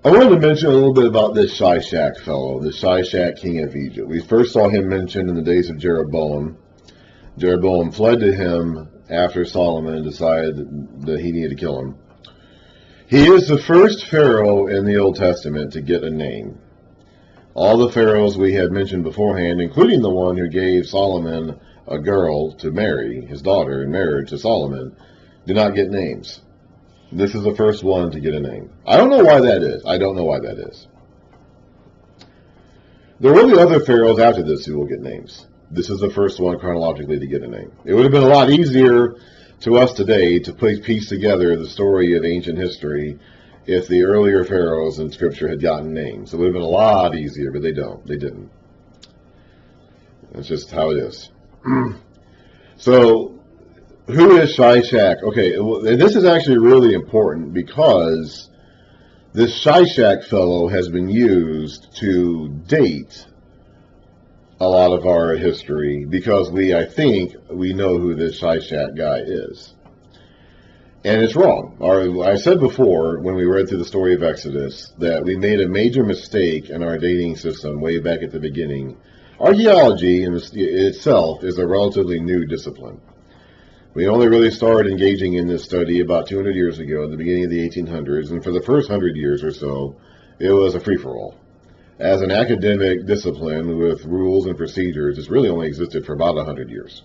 I wanted to mention a little bit about this Shishak fellow, the Shishak king of Egypt. We first saw him mentioned in the days of Jeroboam. Jeroboam fled to him after Solomon decided that he needed to kill him. He is the first pharaoh in the Old Testament to get a name. All the pharaohs we had mentioned beforehand, including the one who gave Solomon a girl to marry, his daughter in marriage to Solomon, do not get names. This is the first one to get a name. I don't know why that is. I don't know why that is. There will be other pharaohs after this who will get names. This is the first one chronologically to get a name. It would have been a lot easier to us today to piece together the story of ancient history if the earlier pharaohs in Scripture had gotten names. It would have been a lot easier, but they don't. They didn't. That's just how it is. So, who is Shishak? Okay, and this is actually really important because this Shishak fellow has been used to date a lot of our history because I think we know who this Shishak guy is. And it's wrong. I said before, when we read through the story of Exodus, that we made a major mistake in our dating system way back at the beginning. Archaeology in itself is a relatively new discipline. We only really started engaging in this study about 200 years ago, at the beginning of the 1800s, and for the first 100 years or so, it was a free-for-all. As an academic discipline with rules and procedures, it's really only existed for about 100 years.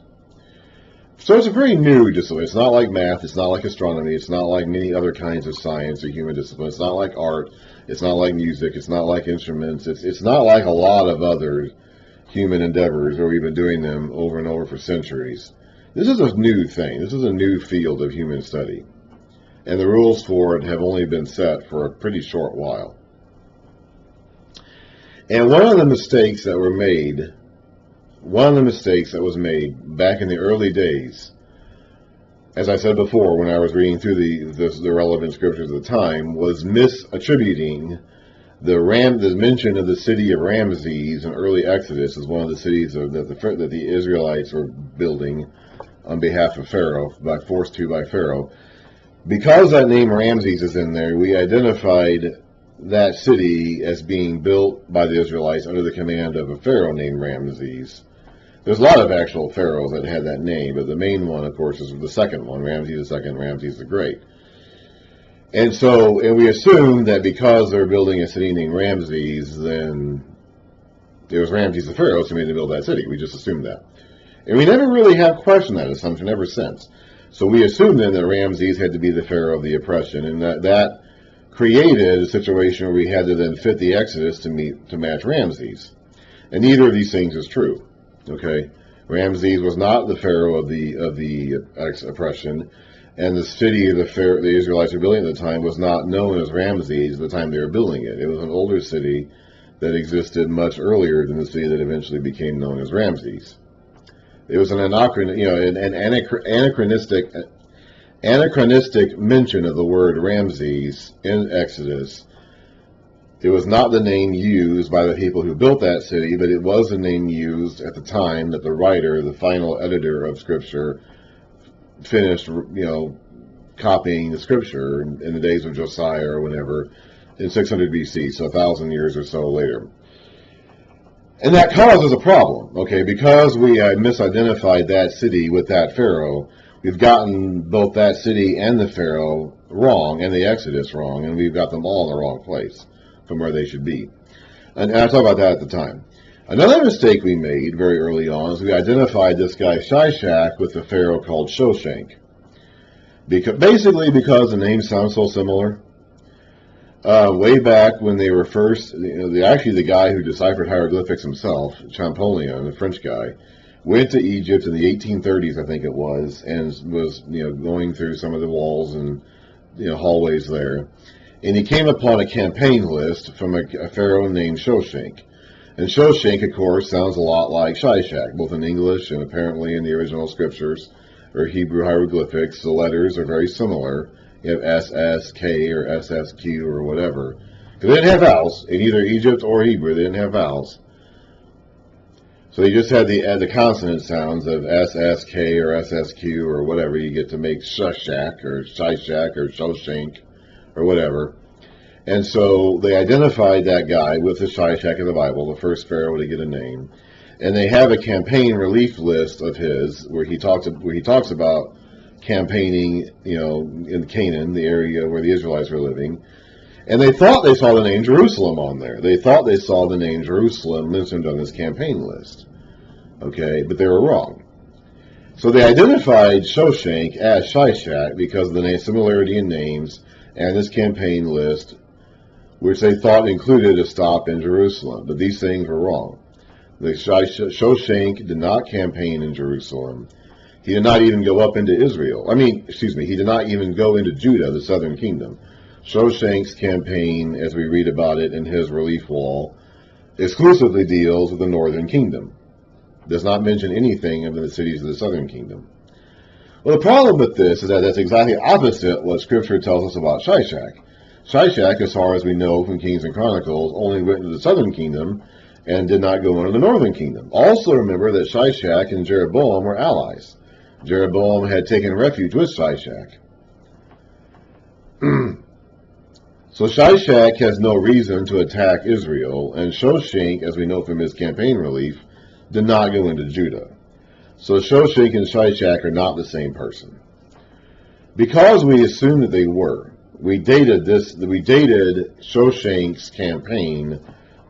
So it's a very new discipline. It's not like math, it's not like astronomy, it's not like many other kinds of science or human disciplines. It's not like art, it's not like music, it's not like instruments, it's not like a lot of other human endeavors where we've been doing them over and over for centuries. This is a new thing. This is a new field of human study. And the rules for it have only been set for a pretty short while. And one of the mistakes that was made back in the early days, as I said before when I was reading through the relevant scriptures at the time, was misattributing the mention of the city of Ramses in early Exodus as one of the cities that the Israelites were building on behalf of Pharaoh, forced to by Pharaoh. Because that name Ramses is in there, we identified that city as being built by the Israelites under the command of a pharaoh named Ramses. There's a lot of actual pharaohs that had that name, but the main one, of course, is the second one, Ramses II, Ramses the Great. And we assumed that because they're building a city named Ramses, then it was Ramses the Pharaoh who made to build that city. We just assumed that. And we never really have questioned that assumption ever since. So we assumed then that Ramses had to be the pharaoh of the oppression, and that created a situation where we had to then fit the Exodus to match Ramses. And neither of these things is true. Okay, Ramses was not the pharaoh of the oppression, and the city the Israelites were building at the time was not known as Ramses at the time they were building it. It was an older city that existed much earlier than the city that eventually became known as Ramses. It was an anachronistic mention of the word Ramses in Exodus. It was not the name used by the people who built that city, but it was the name used at the time that the writer, the final editor of Scripture, finished, copying the Scripture in the days of Josiah or whenever, in 600 BC, so 1,000 years or so later. And that causes a problem, okay, because we misidentified that city with that pharaoh. We've gotten both that city and the pharaoh wrong, and the Exodus wrong, and we've got them all in the wrong place from where they should be. And I talked about that at the time. Another mistake we made very early on is we identified this guy Shishak with the pharaoh called Shoshenq. Basically because the names sound so similar. Way back when they were first, actually the guy who deciphered hieroglyphics himself, Champollion, the French guy, went to Egypt in the 1830s, I think it was, and was going through some of the walls and hallways there. And he came upon a campaign list from a pharaoh named Shoshenq. And Shoshenq, of course, sounds a lot like Shishak, both in English and apparently in the original scriptures, or Hebrew hieroglyphics. The letters are very similar. You have SSK or SSQ or whatever. Because they didn't have vowels. In either Egypt or Hebrew, they didn't have vowels. So they just had the consonant sounds of SSK or SSQ or whatever you get to make Shishak or Shoshenq or whatever. And so they identified that guy with the Shishak of the Bible, the first pharaoh to get a name. And they have a campaign relief list of his where he talks about campaigning, in Canaan, the area where the Israelites were living. And they thought they saw the name Jerusalem on there. They thought they saw the name Jerusalem mentioned on this campaign list. Okay, but they were wrong. So they identified Shoshenq as Shishak because of the similarity in names and this campaign list, which they thought included a stop in Jerusalem. But these things were wrong. The Shoshenq did not campaign in Jerusalem. He did not even go up into Israel. He did not even go into Judah, the southern kingdom. Shoshenq's campaign, as we read about it in his relief wall, exclusively deals with the northern kingdom. Does not mention anything of the cities of the southern kingdom. Well, the problem with this is that that's exactly opposite what Scripture tells us about Shishak. Shishak, as far as we know from Kings and Chronicles, only went into the southern kingdom and did not go into the northern kingdom. Also remember that Shishak and Jeroboam were allies. Jeroboam had taken refuge with Shishak. So Shishak has no reason to attack Israel, and Shoshenq, as we know from his campaign relief, did not go into Judah. So Shoshenq and Shishak are not the same person. Because we assume that they were, we dated Shoshenq's campaign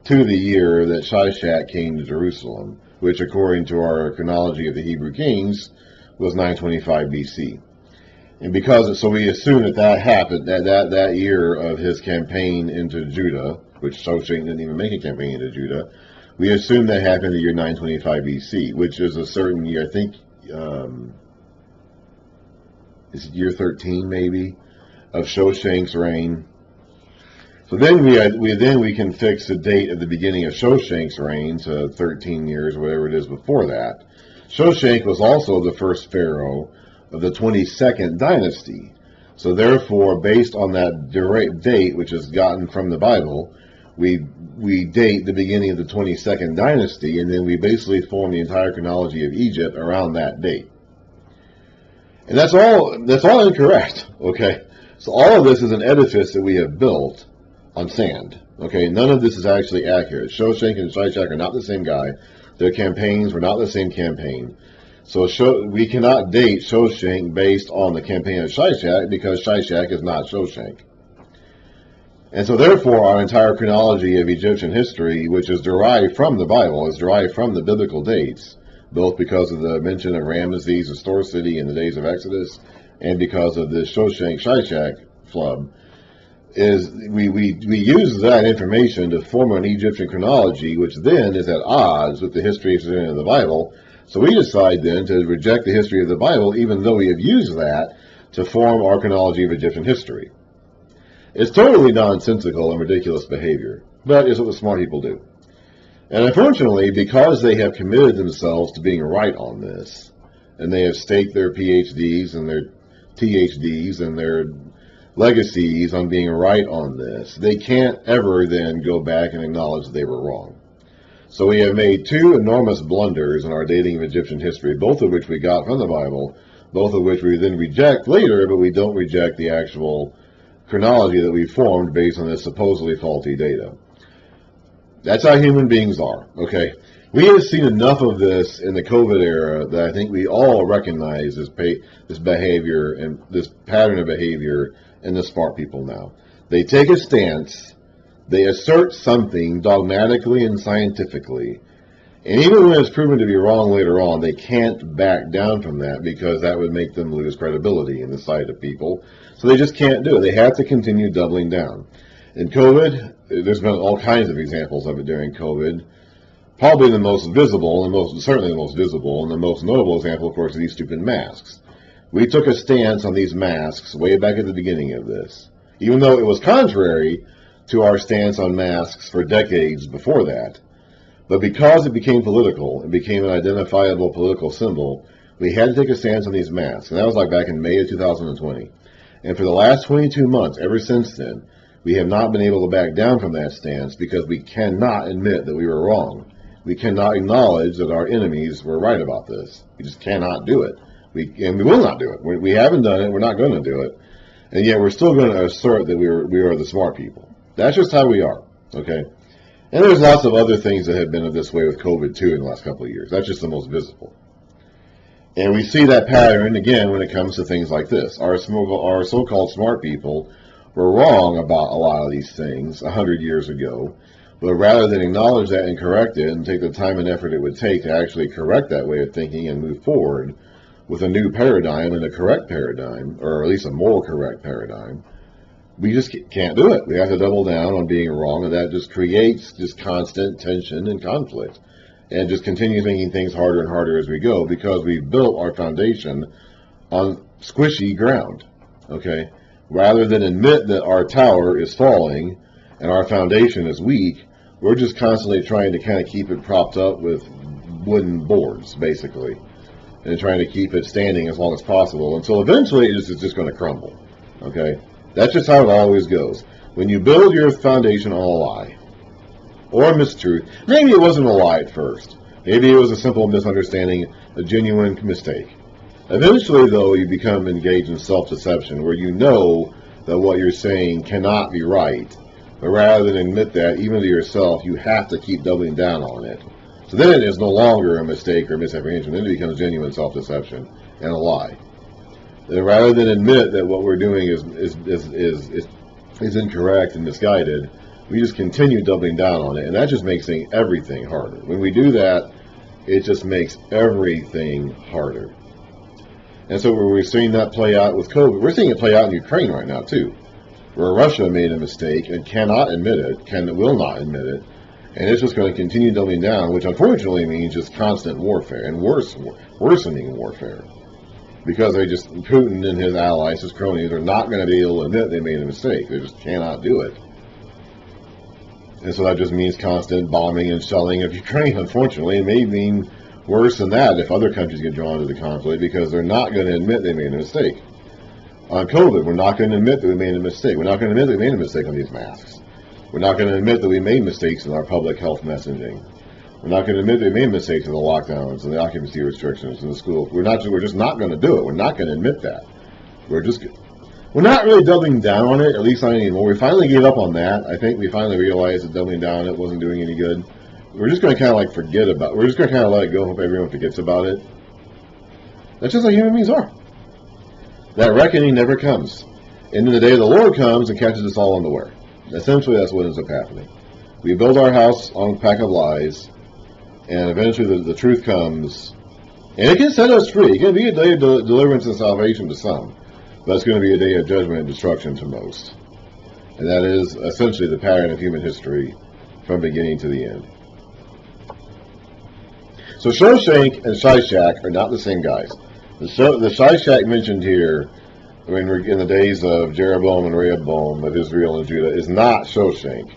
to the year that Shishak came to Jerusalem, which according to our chronology of the Hebrew Kings was 925 BC. And so we assume that happened, that year of his campaign into Judah, which Shoshenq didn't even make a campaign into Judah, we assume that happened in the year 925 BC, which is a certain year, I think, is it year 13 maybe, of Shoshenq's reign. So then we can fix the date of the beginning of Shoshenq's reign to 13 years, or whatever it is before that. Shoshenq was also the first pharaoh of the 22nd dynasty. So therefore, based on that date, which is gotten from the Bible, we date the beginning of the 22nd dynasty, and then we basically form the entire chronology of Egypt around that date. And that's all incorrect, okay? So all of this is an edifice that we have built on sand, okay? None of this is actually accurate. Shoshenq and Shishak are not the same guy. Their campaigns were not the same campaign. So we cannot date Shoshenq based on the campaign of Shishak because Shishak is not Shoshenq. And so therefore our entire chronology of Egyptian history, which is derived from the Bible, is derived from the biblical dates, both because of the mention of Ramesses, the store city in the days of Exodus, and because of this Shoshenq-Shishak flub, is we use that information to form an Egyptian chronology, which then is at odds with the history of the Bible. So we decide then to reject the history of the Bible, even though we have used that to form our chronology of Egyptian history. It's totally nonsensical and ridiculous behavior, but it's what the smart people do. And unfortunately, because they have committed themselves to being right on this, and they have staked their PhDs and their THDs and their legacies on being right on this, they can't ever then go back and acknowledge that they were wrong. So we have made two enormous blunders in our dating of Egyptian history, both of which we got from the Bible, both of which we then reject later, but we don't reject the actual chronology that we formed based on this supposedly faulty data. That's how human beings are, okay? We have seen enough of this in the COVID era that I think we all recognize this behavior and this pattern of behavior in the smart people now. They take a stance, they assert something dogmatically and scientifically, and even when it's proven to be wrong later on, they can't back down from that because that would make them lose credibility in the sight of people. So they just can't do it. They have to continue doubling down. In COVID, there's been all kinds of examples of it during COVID. Probably the most visible, and certainly the most visible, and the most notable example, of course, are these stupid masks. We took a stance on these masks way back at the beginning of this, even though it was contrary to our stance on masks for decades before that. But because it became political, it became an identifiable political symbol, we had to take a stance on these masks. And that was like back in May of 2020. And for the last 22 months, ever since then, we have not been able to back down from that stance because we cannot admit that we were wrong. We cannot acknowledge that our enemies were right about this. We just cannot do it. And we will not do it. We haven't done it. We're not going to do it. And yet we're still going to assert that we are the smart people. That's just how we are, okay? And there's lots of other things that have been this way with COVID, too, in the last couple of years. That's just the most visible. And we see that pattern, again, when it comes to things like this. Our so-called smart people were wrong about a lot of these things 100 years ago, but rather than acknowledge that and correct it and take the time and effort it would take to actually correct that way of thinking and move forward with a new paradigm and a correct paradigm, or at least a more correct paradigm, we just can't do it. We have to double down on being wrong, and that just creates just constant tension and conflict, and just continue making things harder and harder as we go, because we've built our foundation on squishy ground, okay? Rather than admit that our tower is falling and our foundation is weak, we're just constantly trying to kind of keep it propped up with wooden boards, basically, and trying to keep it standing as long as possible until eventually it's just going to crumble, okay? That's just how it always goes. When you build your foundation on a lie or a mistruth, maybe it wasn't a lie at first. Maybe it was a simple misunderstanding, a genuine mistake. Eventually, though, you become engaged in self-deception, where you know that what you're saying cannot be right, but rather than admit that, even to yourself, you have to keep doubling down on it. So then it is no longer a mistake or misapprehension. Then it becomes genuine self-deception and a lie. And rather than admit that what we're doing is incorrect and misguided, we just continue doubling down on it, and that just makes everything harder. When we do that, it just makes everything harder. And so we're seeing that play out with COVID. We're seeing it play out in Ukraine right now, too, where Russia made a mistake and cannot admit it, will not admit it, and it's just going to continue doubling down, which unfortunately means just constant warfare and worsening warfare. Because Putin and his allies, his cronies, are not going to be able to admit they made a mistake. They just cannot do it. And so that just means constant bombing and shelling of Ukraine, unfortunately. It may mean worse than that if other countries get drawn into the conflict, because they're not going to admit they made a mistake. On COVID, we're not going to admit that we made a mistake. We're not going to admit that we made a mistake on these masks. We're not going to admit that we made mistakes in our public health messaging. We're not going to admit that we made mistakes in the lockdowns and the occupancy restrictions in the schools. We're just not going to do it. We're not going to admit that. We're not really doubling down on it, at least not anymore. We finally gave up on that. I think we finally realized that doubling down on it wasn't doing any good. We're just going to kind of like forget about it. We're just going to kind of let it go and hope everyone forgets about it. That's just how human beings are. That reckoning never comes. And then the day of the Lord comes and catches us all unaware. Essentially, that's what ends up happening. We build our house on a pack of lies, and eventually the truth comes, and it can set us free. It can be a day of deliverance and salvation to some, but it's going to be a day of judgment and destruction to most. And that is essentially the pattern of human history from beginning to the end. So Shoshenq and Shishak are not the same guys. The Shishak mentioned here, we're in the days of Jeroboam and Rehoboam of Israel and Judah, is not Shoshenq.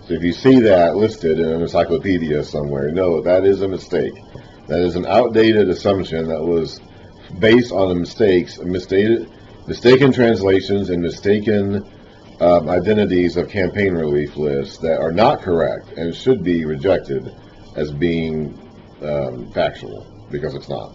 So if you see that listed in an encyclopedia somewhere, no, that is a mistake. That is an outdated assumption that was based on mistaken translations and mistaken identities of campaign relief lists that are not correct and should be rejected as being factual, because it's not.